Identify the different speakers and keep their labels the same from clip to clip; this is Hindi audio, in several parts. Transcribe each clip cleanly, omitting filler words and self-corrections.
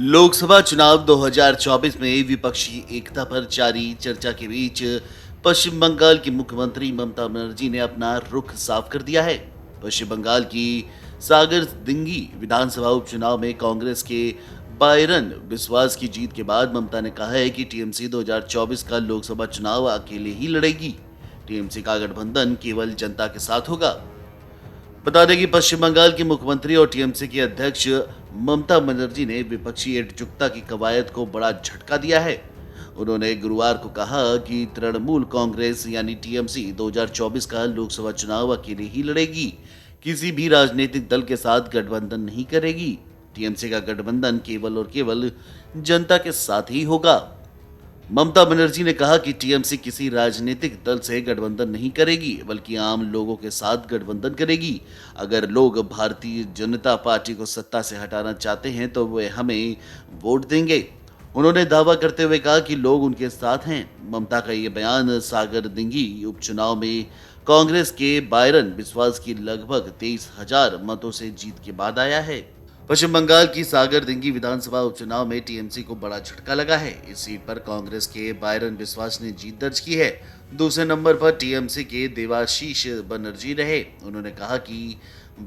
Speaker 1: लोकसभा चुनाव 2024 में विपक्षी एकता पर जारी चर्चा के बीच पश्चिम बंगाल की मुख्यमंत्री ममता बनर्जी ने अपना रुख साफ कर दिया है। पश्चिम बंगाल की सागर दिंगी विधानसभा उपचुनाव में कांग्रेस के बायरन बिस्वास की जीत के बाद ममता ने कहा है कि टीएमसी 2024 का लोकसभा चुनाव अकेले ही लड़ेगी। टीएमसी का गठबंधन केवल जनता के साथ होगा। बता दें कि पश्चिम बंगाल की मुख्यमंत्री और टीएमसी की अध्यक्ष ममता बनर्जी ने विपक्षी एकजुटता की कवायद को बड़ा झटका दिया है। उन्होंने गुरुवार को कहा कि तृणमूल कांग्रेस यानी टीएमसी 2024 का लोकसभा चुनाव अकेले ही लड़ेगी, किसी भी राजनीतिक दल के साथ गठबंधन नहीं करेगी। टीएमसी का गठबंधन केवल और केवल जनता के साथ ही होगा। ममता बनर्जी ने कहा कि टीएमसी किसी राजनीतिक दल से गठबंधन नहीं करेगी, बल्कि आम लोगों के साथ गठबंधन करेगी। अगर लोग भारतीय जनता पार्टी को सत्ता से हटाना चाहते हैं तो वे हमें वोट देंगे। उन्होंने दावा करते हुए कहा कि लोग उनके साथ हैं। ममता का ये बयान सागर दिंगी उपचुनाव में कांग्रेस के बायरन बिस्वास की लगभग 23,000 मतों से जीत के बाद आया है। पश्चिम बंगाल की सागर दिंगी विधानसभा उपचुनाव में टीएमसी को बड़ा झटका लगा है। इस सीट पर कांग्रेस के बायरन बिस्वास ने जीत दर्ज की है। दूसरे नंबर पर टीएमसी के देवाशीष बनर्जी रहे। उन्होंने कहा कि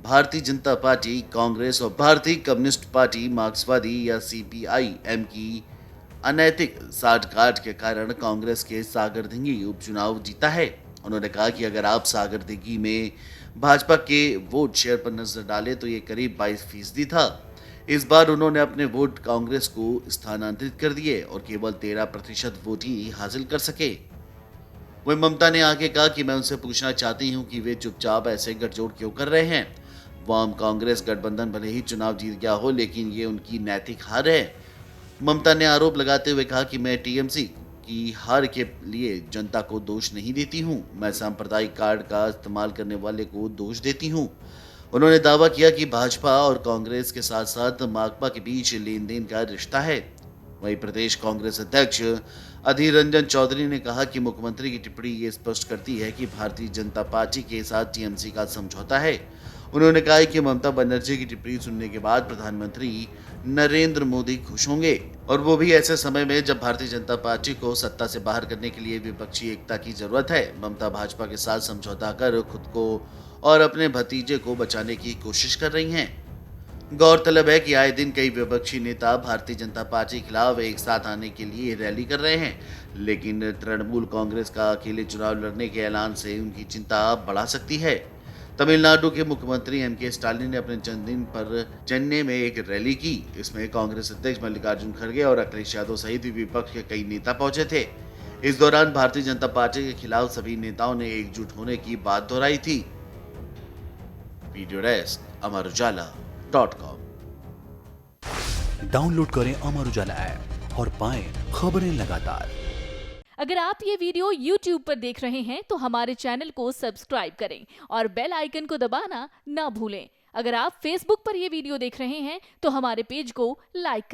Speaker 1: भारतीय जनता पार्टी, कांग्रेस और भारतीय कम्युनिस्ट पार्टी मार्क्सवादी या सीपीआई-एम की अनैतिक साठगांठ के कारण कांग्रेस के सागर दिंगी उपचुनाव जीता है। उन्होंने कहा कि अगर आप सागर दिंगी में भाजपा के वोट शेयर पर नजर डालें तो ये करीब 22% था। इस बार उन्होंने अपने वोट कांग्रेस को स्थानांतरित कर दिए और केवल 13% वोट ही हासिल कर सके। वहीं ममता ने आगे कहा कि मैं उनसे पूछना चाहती हूं कि वे चुपचाप ऐसे गठजोड़ क्यों कर रहे हैं। वाम कांग्रेस गठबंधन भले ही चुनाव जीत गया हो, लेकिन ये उनकी नैतिक हार है। ममता ने आरोप लगाते हुए कहा कि मैं टीएमसी की हार के लिए जनता को दोष नहीं देती हूं, मैं सांप्रदायिक कार्ड का इस्तेमाल करने वाले को दोष देती हूं। उन्होंने दावा किया कि भाजपा और कांग्रेस के साथ साथ माकपा के बीच लेन देन का रिश्ता है। वहीं प्रदेश कांग्रेस अध्यक्ष अधीर रंजन चौधरी ने कहा कि मुख्यमंत्री की टिप्पणी ये स्पष्ट करती है कि भारतीय जनता पार्टी के साथ टीएमसी का समझौता है। उन्होंने कहा कि ममता बनर्जी की टिप्पणी सुनने के बाद प्रधानमंत्री नरेंद्र मोदी खुश होंगे, और वो भी ऐसे समय में जब भारतीय जनता पार्टी को सत्ता से बाहर करने के लिए विपक्षी एकता की जरूरत है। ममता भाजपा के साथ समझौता कर खुद को और अपने भतीजे को बचाने की कोशिश कर रही हैं। गौरतलब है कि आए दिन कई विपक्षी नेता भारतीय जनता पार्टी के खिलाफ एक साथ आने के लिए रैली कर रहे हैं, लेकिन तृणमूल कांग्रेस का अकेले चुनाव लड़ने के ऐलान से उनकी चिंता बढ़ा सकती है। तमिलनाडु के मुख्यमंत्री एमके स्टालिन ने अपने जन्मदिन पर चेन्नई में एक रैली की। इसमें कांग्रेस अध्यक्ष मल्लिकार्जुन खड़गे और अखिलेश यादव सहित विपक्ष के कई नेता पहुंचे थे। इस दौरान भारतीय जनता पार्टी के खिलाफ सभी नेताओं ने एकजुट होने की बात दोहराई थी। Video desk amarujala.com।
Speaker 2: डाउनलोड करें अमर उजाला ऐप और पाएं खबरें लगातार।
Speaker 3: अगर आप ये वीडियो YouTube पर देख रहे हैं तो हमारे चैनल को सब्सक्राइब करें और बेल आइकन को दबाना ना भूलें। अगर आप Facebook पर ये वीडियो देख रहे हैं तो हमारे पेज को लाइक करें।